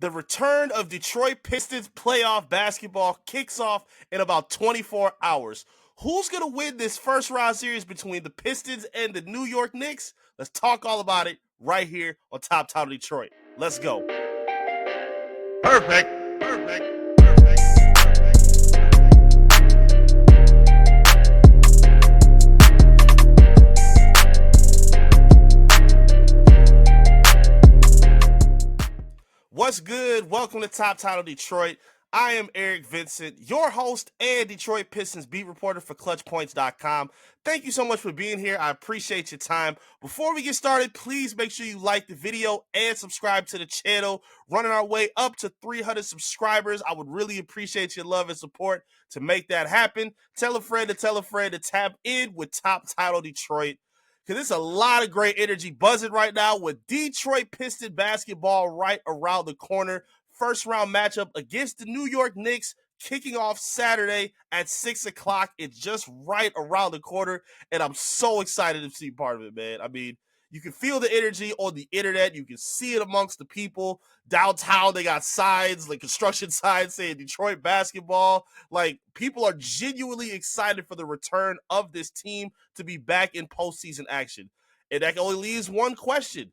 The return of Detroit Pistons playoff basketball kicks off in about 24 hours. Who's going to win this first round series between the Pistons and the New York Knicks? Let's talk all about it right here on Top Title Detroit. Let's go. Perfect. What's good? Welcome to Top Title Detroit. I am Eric Vincent, your host and Detroit Pistons beat reporter for ClutchPoints.com. Thank you so much for being here. I appreciate your time. Before we get started, please make sure you like the video and subscribe to the channel. Running our way up to 300 subscribers. I would really appreciate your love and support to make that happen. Tell a friend to tap in with Top Title Detroit. Because there's a lot of great energy buzzing right now with Detroit Pistons basketball right around the corner. First round matchup against the New York Knicks kicking off Saturday at 6 o'clock. It's just right around the corner, and I'm so excited to see part of it, man. I mean, you can feel the energy on the internet. You can see it amongst the people. Downtown, they got signs, like construction signs saying Detroit basketball. Like, people are genuinely excited for the return of this team to be back in postseason action. And that only leaves one question.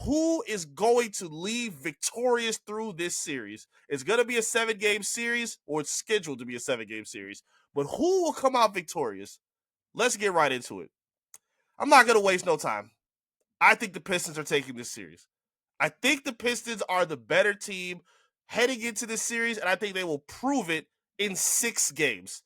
Who is going to leave victorious through this series? It's going to be a 7-game series, or it's scheduled to be a 7-game series. But who will come out victorious? Let's get right into it. I'm not going to waste no time. I think the Pistons are taking this series. I think the Pistons are the better team heading into this series, and I think they will prove it in 6 games.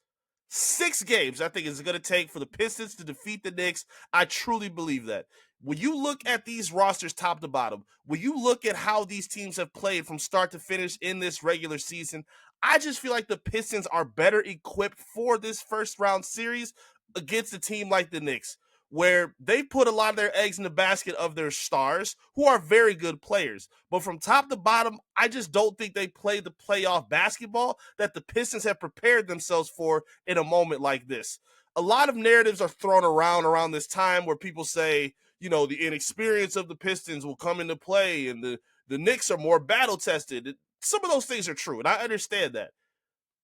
6 games, I think, is going to take for the Pistons to defeat the Knicks. I truly believe that. When you look at these rosters top to bottom, when you look at how these teams have played from start to finish in this regular season, I just feel like the Pistons are better equipped for this first round series against a team like the Knicks, where they put a lot of their eggs in the basket of their stars, who are very good players. But from top to bottom, I just don't think they play the playoff basketball that the Pistons have prepared themselves for in a moment like this. A lot of narratives are thrown around this time where people say, you know, the inexperience of the Pistons will come into play and the Knicks are more battle-tested. Some of those things are true, and I understand that.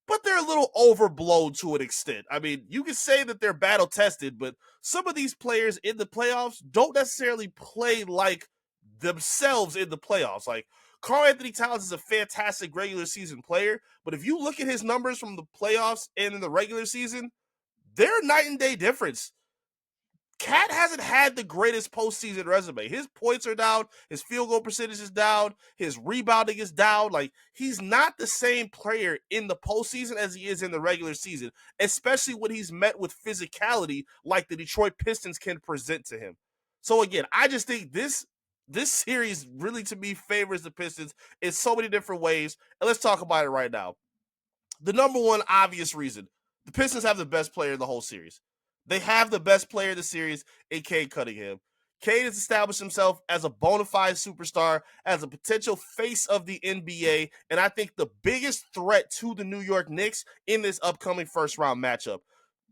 But they're a little overblown to an extent. I mean, you can say that they're battle-tested, but some of these players in the playoffs don't necessarily play like themselves in the playoffs. Like, Karl-Anthony is a fantastic regular season player, but if you look at his numbers from the playoffs and in the regular season, they're a night and day difference. Cat hasn't had the greatest postseason resume. His points are down. His field goal percentage is down. His rebounding is down. Like, he's not the same player in the postseason as he is in the regular season, especially when he's met with physicality like the Detroit Pistons can present to him. So, again, I just think this series really, to me, favors the Pistons in so many different ways. And let's talk about it right now. The number one obvious reason, the Pistons have the best player in the whole series. They have the best player of the series in Cade Cunningham. Cade has established himself as a bona fide superstar, as a potential face of the NBA, and I think the biggest threat to the New York Knicks in this upcoming first-round matchup.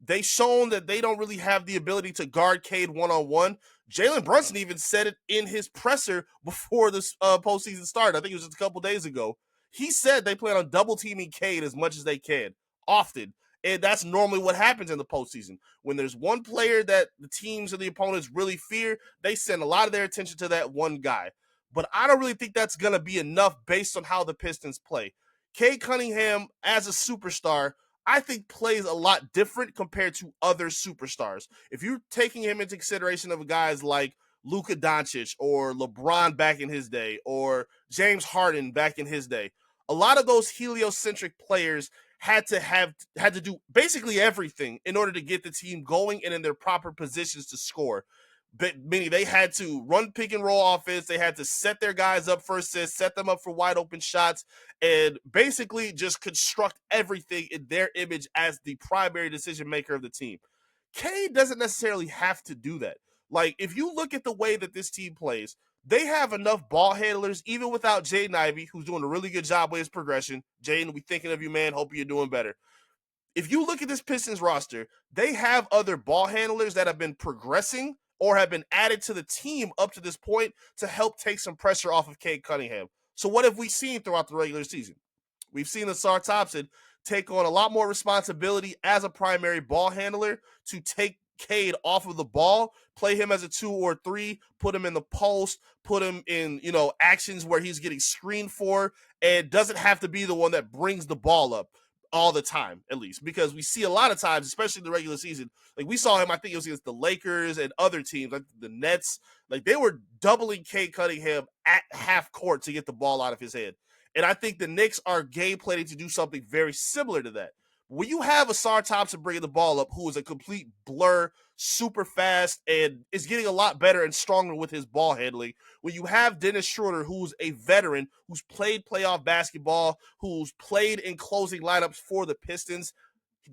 They've shown that they don't really have the ability to guard Cade one-on-one. Jalen Brunson even said it in his presser before this postseason started. I think it was just a couple days ago. He said they plan on double-teaming Cade as much as they can, often. And that's normally what happens in the postseason. When there's one player that the teams or the opponents really fear, they send a lot of their attention to that one guy. But I don't really think that's going to be enough based on how the Pistons play. Cade Cunningham, as a superstar, I think plays a lot different compared to other superstars. If you're taking him into consideration of guys like Luka Doncic or LeBron back in his day or James Harden back in his day, a lot of those heliocentric players had to do basically everything in order to get the team going and in their proper positions to score. But meaning they had to run pick and roll offense, they had to set their guys up for assists, set them up for wide open shots, and basically just construct everything in their image as the primary decision maker of the team. Cade doesn't necessarily have to do that. Like, if you look at the way that this team plays, they have enough ball handlers, even without Jaden Ivey, who's doing a really good job with his progression. Jaden, we thinking of you, man. Hope you're doing better. If you look at this Pistons roster, they have other ball handlers that have been progressing or have been added to the team up to this point to help take some pressure off of Cade Cunningham. So what have we seen throughout the regular season? We've seen Asar Thompson take on a lot more responsibility as a primary ball handler to take Cade off of the ball, play him as a 2 or 3, put him in the post, put him in, actions where he's getting screened for, and doesn't have to be the one that brings the ball up all the time, at least. Because we see a lot of times, especially in the regular season, like we saw him, I think it was against the Lakers and other teams, like the Nets, like they were doubling Cade Cunningham at half court to get the ball out of his hand. And I think the Knicks are game planning to do something very similar to that. When you have Asar Thompson bringing the ball up, who is a complete blur, super fast, and is getting a lot better and stronger with his ball handling, when you have Dennis Schroeder, who's a veteran, who's played playoff basketball, who's played in closing lineups for the Pistons,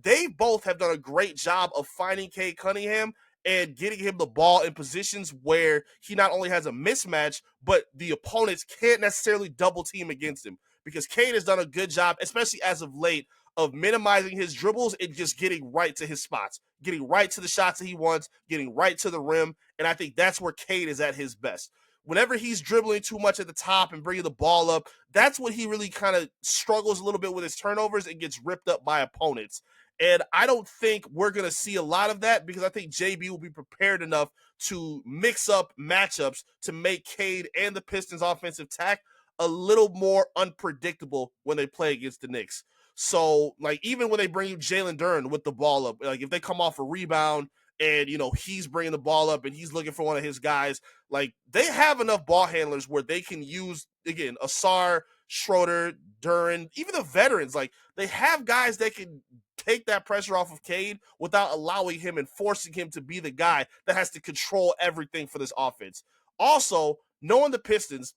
they both have done a great job of finding Cade Cunningham and getting him the ball in positions where he not only has a mismatch, but the opponents can't necessarily double team against him, because Cade has done a good job, especially as of late, of minimizing his dribbles and just getting right to his spots, getting right to the shots that he wants, getting right to the rim. And I think that's where Cade is at his best. Whenever he's dribbling too much at the top and bringing the ball up, that's when he really kind of struggles a little bit with his turnovers and gets ripped up by opponents. And I don't think we're going to see a lot of that, because I think JB will be prepared enough to mix up matchups to make Cade and the Pistons' offensive attack a little more unpredictable when they play against the Knicks. So, like, even when they bring you Jalen Duren with the ball up, like if they come off a rebound and, he's bringing the ball up and he's looking for one of his guys, like they have enough ball handlers where they can use, again, Asar, Schroeder, Duren, even the veterans. Like they have guys that can take that pressure off of Cade without allowing him and forcing him to be the guy that has to control everything for this offense. Also, knowing the Pistons,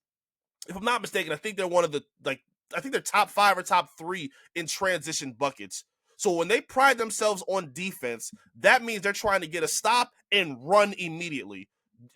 if I'm not mistaken, I think they're one of the, I think they're top 5 or top 3 in transition buckets. So when they pride themselves on defense, that means they're trying to get a stop and run immediately.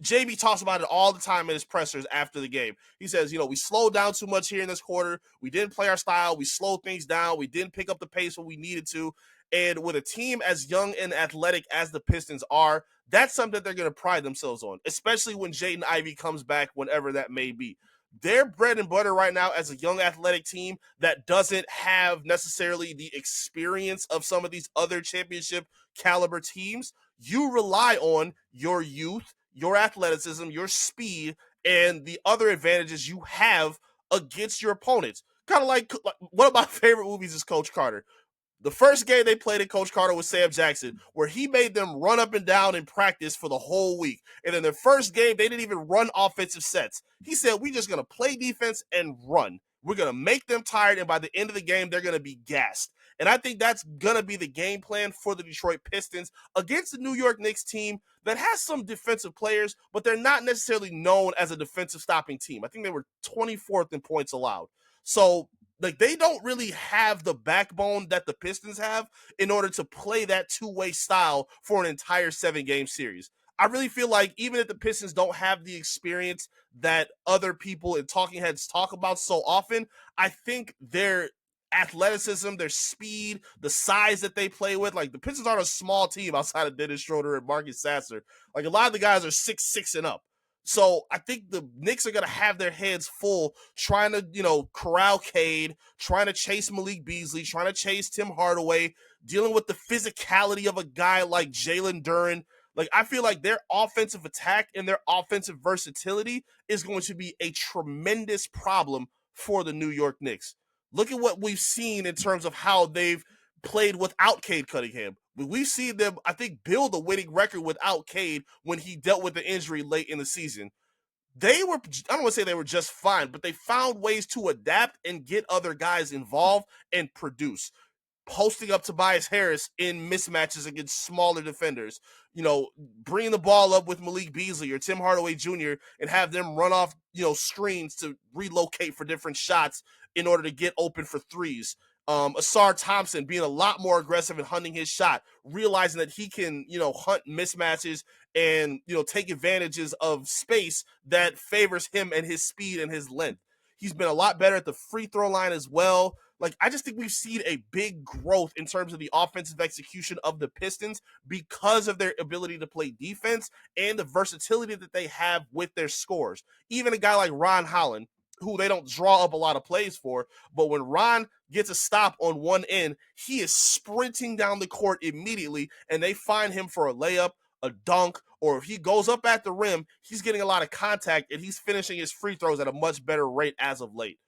JB talks about it all the time in his pressers after the game. He says, we slowed down too much here in this quarter. We didn't play our style. We slowed things down. We didn't pick up the pace when we needed to. And with a team as young and athletic as the Pistons are, that's something that they're going to pride themselves on, especially when Jaden Ivey comes back, whenever that may be. Their bread and butter right now as a young athletic team that doesn't have necessarily the experience of some of these other championship caliber teams, you rely on your youth, your athleticism, your speed, and the other advantages you have against your opponents. Kind of like one of my favorite movies is Coach Carter. The first game they played in Coach Carter was Sam Jackson, where he made them run up and down in practice for the whole week. And in their first game, they didn't even run offensive sets. He said, we're just going to play defense and run. We're going to make them tired, and by the end of the game, they're going to be gassed. And I think that's going to be the game plan for the Detroit Pistons against the New York Knicks team that has some defensive players, but they're not necessarily known as a defensive stopping team. I think they were 24th in points allowed. So, like, they don't really have the backbone that the Pistons have in order to play that two-way style for an entire 7-game series. I really feel like even if the Pistons don't have the experience that other people and talking heads talk about so often, I think their athleticism, their speed, the size that they play with, like the Pistons aren't a small team outside of Dennis Schroeder and Marcus Sasser. Like a lot of the guys are 6'6" and up. So I think the Knicks are going to have their heads full trying to, corral Cade, trying to chase Malik Beasley, trying to chase Tim Hardaway, dealing with the physicality of a guy like Jalen Duren. Like, I feel like their offensive attack and their offensive versatility is going to be a tremendous problem for the New York Knicks. Look at what we've seen in terms of how they've played without Cade Cunningham. We've seen them, I think, build a winning record without Cade when he dealt with the injury late in the season. I don't want to say they were just fine, but they found ways to adapt and get other guys involved and produce. Posting up Tobias Harris in mismatches against smaller defenders, bringing the ball up with Malik Beasley or Tim Hardaway Jr. and have them run off, screens to relocate for different shots in order to get open for threes. Asar Thompson being a lot more aggressive and hunting his shot, realizing that he can, hunt mismatches and, take advantages of space that favors him and his speed and his length. He's been a lot better at the free throw line as well. Like, I just think we've seen a big growth in terms of the offensive execution of the Pistons because of their ability to play defense and the versatility that they have with their scores. Even a guy like Ron Holland, who they don't draw up a lot of plays for. But when Ron gets a stop on one end, he is sprinting down the court immediately, and they find him for a layup, a dunk, or if he goes up at the rim, he's getting a lot of contact, and he's finishing his free throws at a much better rate as of late.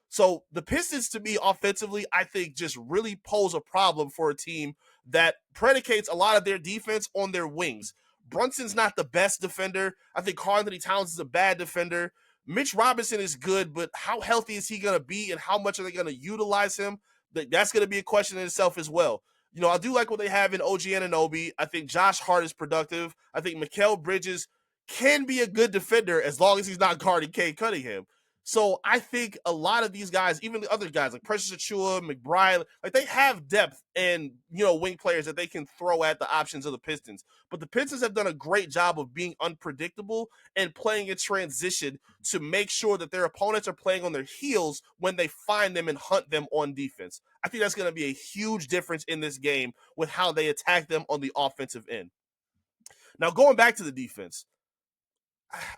So the Pistons, to me, offensively, I think just really pose a problem for a team that predicates a lot of their defense on their wings. Brunson's not the best defender. I think Karl-Anthony Towns is a bad defender. Mitch Robinson is good, but how healthy is he going to be and how much are they going to utilize him? That's going to be a question in itself as well. You know, I do like what they have in OG Anunoby. I think Josh Hart is productive. I think Mikal Bridges can be a good defender as long as he's not guarding Cade Cunningham. So I think a lot of these guys, even the other guys like Precious Achiuwa, McBride, like they have depth and, you know, wing players that they can throw at the options of the Pistons. But the Pistons have done a great job of being unpredictable and playing in transition to make sure that their opponents are playing on their heels when they find them and hunt them on defense. I think that's going to be a huge difference in this game with how they attack them on the offensive end. Now, going back to the defense,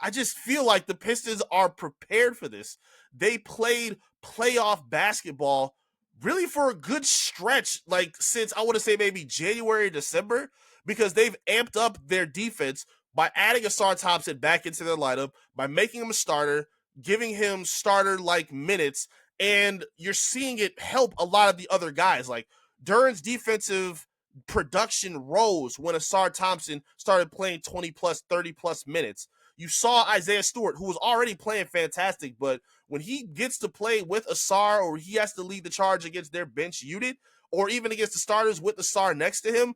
I just feel like the Pistons are prepared for this. They played playoff basketball really for a good stretch, like since I want to say maybe January, December, because they've amped up their defense by adding Asar Thompson back into their lineup, by making him a starter, giving him starter-like minutes, and you're seeing it help a lot of the other guys. Like Duran's defensive production rose when Asar Thompson started playing 20 plus, 30 plus minutes. You saw Isaiah Stewart, who was already playing fantastic, but when he gets to play with Asar or he has to lead the charge against their bench unit or even against the starters with Asar next to him,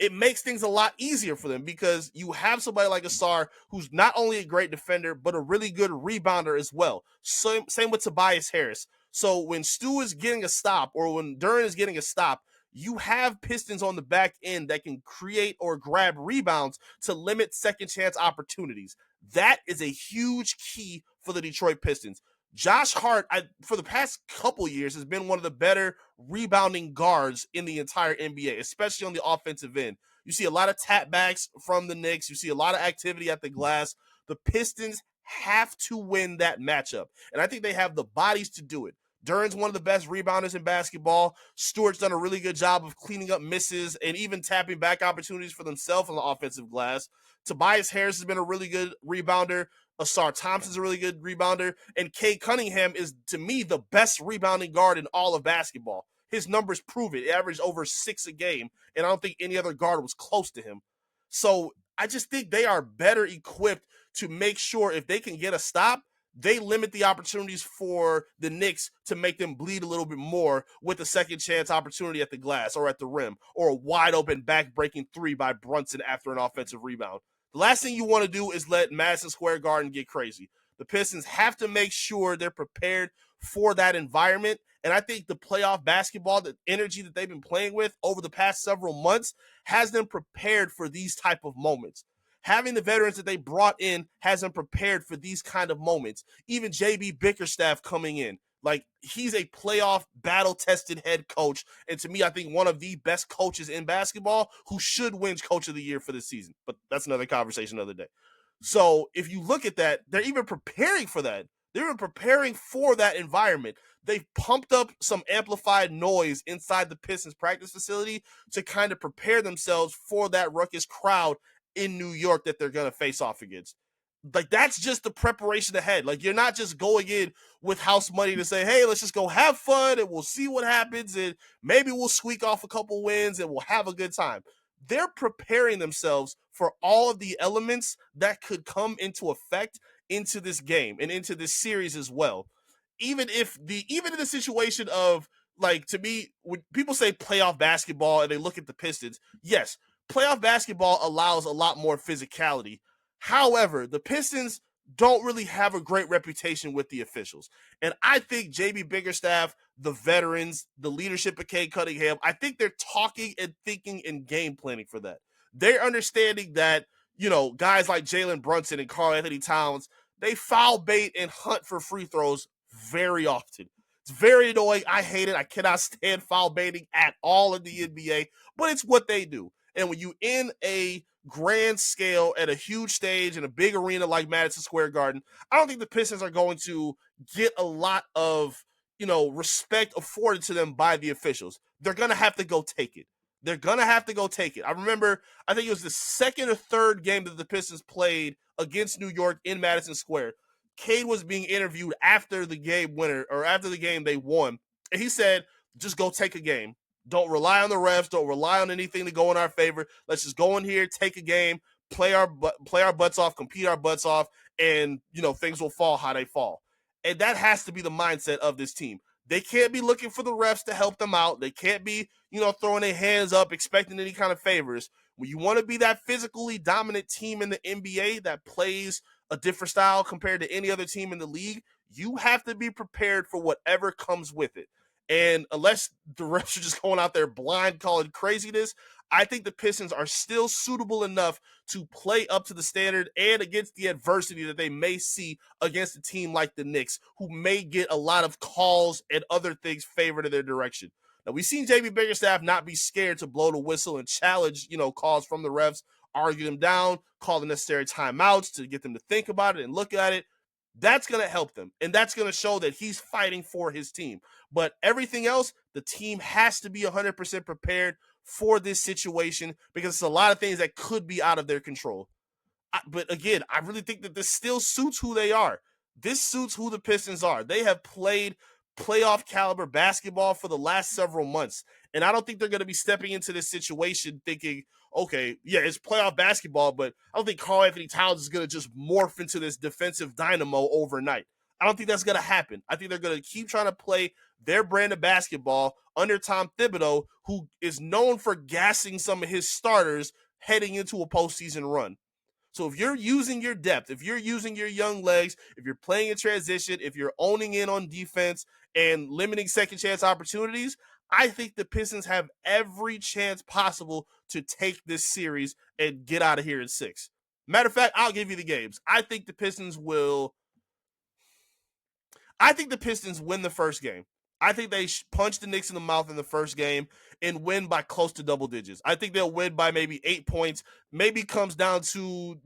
it makes things a lot easier for them because you have somebody like Asar who's not only a great defender, but a really good rebounder as well. Same with Tobias Harris. So when Stu is getting a stop or when Duran is getting a stop, you have Pistons on the back end that can create or grab rebounds to limit second chance opportunities. That is a huge key for the Detroit Pistons. Josh Hart, for the past couple years, has been one of the better rebounding guards in the entire NBA, especially on the offensive end. You see a lot of tapbacks from the Knicks. You see a lot of activity at the glass. The Pistons have to win that matchup, and I think they have the bodies to do it. Duran's one of the best rebounders in basketball. Stewart's done a really good job of cleaning up misses and even tapping back opportunities for themselves on the offensive glass. Tobias Harris has been a really good rebounder. Asar Thompson's a really good rebounder. And Cade Cunningham is, to me, the best rebounding guard in all of basketball. His numbers prove it. He averaged over 6 a game, and I don't think any other guard was close to him. So I just think they are better equipped to make sure if they can get a stop, they limit the opportunities for the Knicks to make them bleed a little bit more with a second chance opportunity at the glass or at the rim or a wide open back-breaking three by Brunson after an offensive rebound. The last thing you want to do is let Madison Square Garden get crazy. The Pistons have to make sure they're prepared for that environment, and I think the playoff basketball, the energy that they've been playing with over the past several months has them prepared for these type of moments. Having the veterans that they brought in has them prepared for these kind of moments. Even JB Bickerstaff coming in. Like, he's a playoff battle-tested head coach, and to me, I think one of the best coaches in basketball who should win Coach of the Year for this season. But that's another conversation another day. So if you look at that, they're even preparing for that. They're even preparing for that environment. They've pumped up some amplified noise inside the Pistons practice facility to kind of prepare themselves for that ruckus crowd in New York that they're going to face off against. Like, that's just the preparation ahead. Like, you're not just going in with house money to say, hey, let's just go have fun and we'll see what happens and maybe we'll squeak off a couple wins and we'll have a good time. They're preparing themselves for all of the elements that could come into effect into this game and into this series as well. Even in the situation of, like, to me, when people say playoff basketball and they look at the Pistons, yes, playoff basketball allows a lot more physicality. However, the Pistons don't really have a great reputation with the officials. And I think JB Bickerstaff, the veterans, the leadership of Cade Cunningham, I think they're talking and thinking and game planning for that. They're understanding that, you know, guys like Jalen Brunson and Karl-Anthony Towns, they foul bait and hunt for free throws very often. It's very annoying. I hate it. I cannot stand foul baiting at all in the NBA, but it's what they do. And when you in a grand scale at a huge stage in a big arena like Madison Square Garden, I don't think the Pistons are going to get a lot of, respect afforded to them by the officials. They're going to have to go take it. They're going to have to go take it. I remember, I think it was the second or third game that the Pistons played against New York in Madison Square. Cade was being interviewed after the game winner, or after the game they won, and he said, just go take a game. Don't rely on the refs. Don't rely on anything to go in our favor. Let's just go in here, take a game, play our butts off, compete our butts off, and things will fall how they fall. And that has to be the mindset of this team. They can't be looking for the refs to help them out. They can't be, throwing their hands up, expecting any kind of favors. When you want to be that physically dominant team in the NBA that plays a different style compared to any other team in the league, you have to be prepared for whatever comes with it. And unless the refs are just going out there blind calling craziness, I think the Pistons are still suitable enough to play up to the standard and against the adversity that they may see against a team like the Knicks, who may get a lot of calls and other things favored in their direction. Now, we've seen JB Bickerstaff not be scared to blow the whistle and challenge, calls from the refs, argue them down, call the necessary timeouts to get them to think about it and look at it. That's going to help them, and that's going to show that he's fighting for his team. But everything else, the team has to be 100% prepared for this situation, because it's a lot of things that could be out of their control. But again, I really think that this still suits who they are. This suits who the Pistons are. They have played playoff caliber basketball for the last several months, and I don't think they're going to be stepping into this situation thinking, okay, yeah, it's playoff basketball, but I don't think Karl-Anthony Towns is going to just morph into this defensive dynamo overnight. I don't think that's going to happen. I think they're going to keep trying to play their brand of basketball under Tom Thibodeau, who is known for gassing some of his starters heading into a postseason run. So if you're using your depth, if you're using your young legs, if you're playing in transition, if you're owning in on defense and limiting second chance opportunities, I think the Pistons have every chance possible to take this series and get out of here in 6. Matter of fact, I'll give you the games. I think the Pistons win the first game. I think they punch the Knicks in the mouth in the first game and win by close to double digits. I think they'll win by maybe 8 points. Maybe comes down to,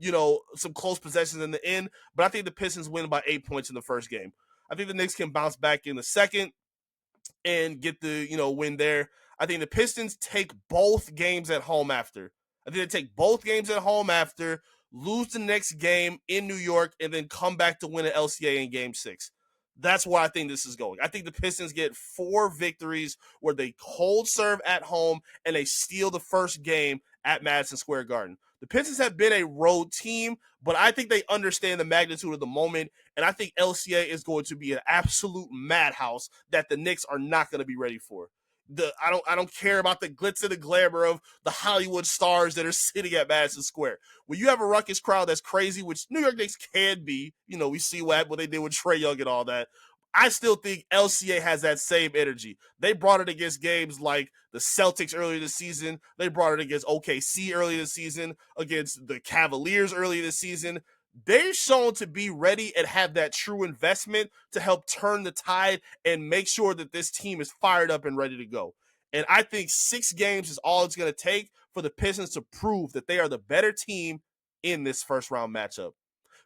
some close possessions in the end, but I think the Pistons win by 8 points in the first game. I think the Knicks can bounce back in the second and get the, win there. I think the Pistons take both games at home after. Lose the next game in New York, and then come back to win an LCA in Game 6. That's where I think this is going. I think the Pistons get 4 victories where they hold serve at home and they steal the first game at Madison Square Garden. The Pistons have been a road team, but I think they understand the magnitude of the moment, and I think LCA is going to be an absolute madhouse that the Knicks are not going to be ready for. I don't care about the glitz and the glamour of the Hollywood stars that are sitting at Madison Square. When you have a ruckus crowd that's crazy, which New York Knicks can be, we see what they did with Trae Young and all that. I still think LCA has that same energy. They brought it against games like the Celtics earlier this season. They brought it against OKC earlier this season, against the Cavaliers earlier this season. They're shown to be ready and have that true investment to help turn the tide and make sure that this team is fired up and ready to go. And I think 6 games is all it's going to take for the Pistons to prove that they are the better team in this first round matchup.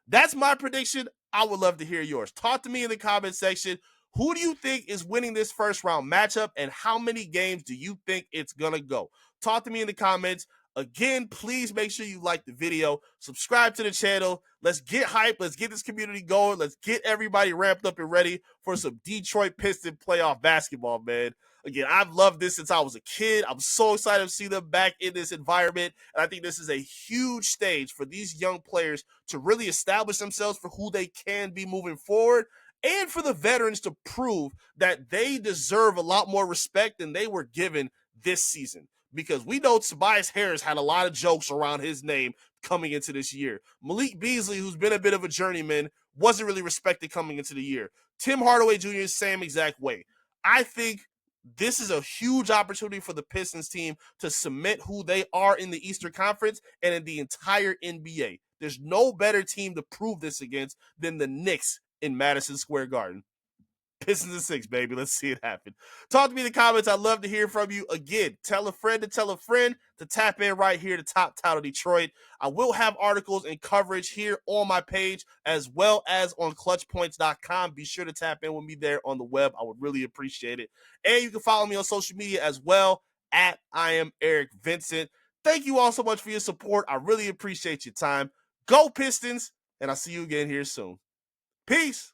That's my prediction. I would love to hear yours. Talk to me in the comment section. Who do you think is winning this first round matchup, and how many games do you think it's going to go? Talk to me in the comments. Again, please make sure you like the video, subscribe to the channel. Let's get hype. Let's get this community going. Let's get everybody ramped up and ready for some Detroit Pistons playoff basketball, man. Again, I've loved this since I was a kid. I'm so excited to see them back in this environment. And I think this is a huge stage for these young players to really establish themselves for who they can be moving forward, and for the veterans to prove that they deserve a lot more respect than they were given this season. Because we know Tobias Harris had a lot of jokes around his name coming into this year. Malik Beasley, who's been a bit of a journeyman, wasn't really respected coming into the year. Tim Hardaway Jr. is the same exact way. I think this is a huge opportunity for the Pistons team to cement who they are in the Eastern Conference and in the entire NBA. There's no better team to prove this against than the Knicks in Madison Square Garden. Pistons and 6, baby. Let's see it happen. Talk to me in the comments. I'd love to hear from you. Again, tell a friend to tap in right here to Top Title Detroit. I will have articles and coverage here on my page as well as on clutchpoints.com. Be sure to tap in with me there on the web. I would really appreciate it. And you can follow me on social media as well at I am Eric Vincent. Thank you all so much for your support. I really appreciate your time. Go Pistons, and I'll see you again here soon. Peace.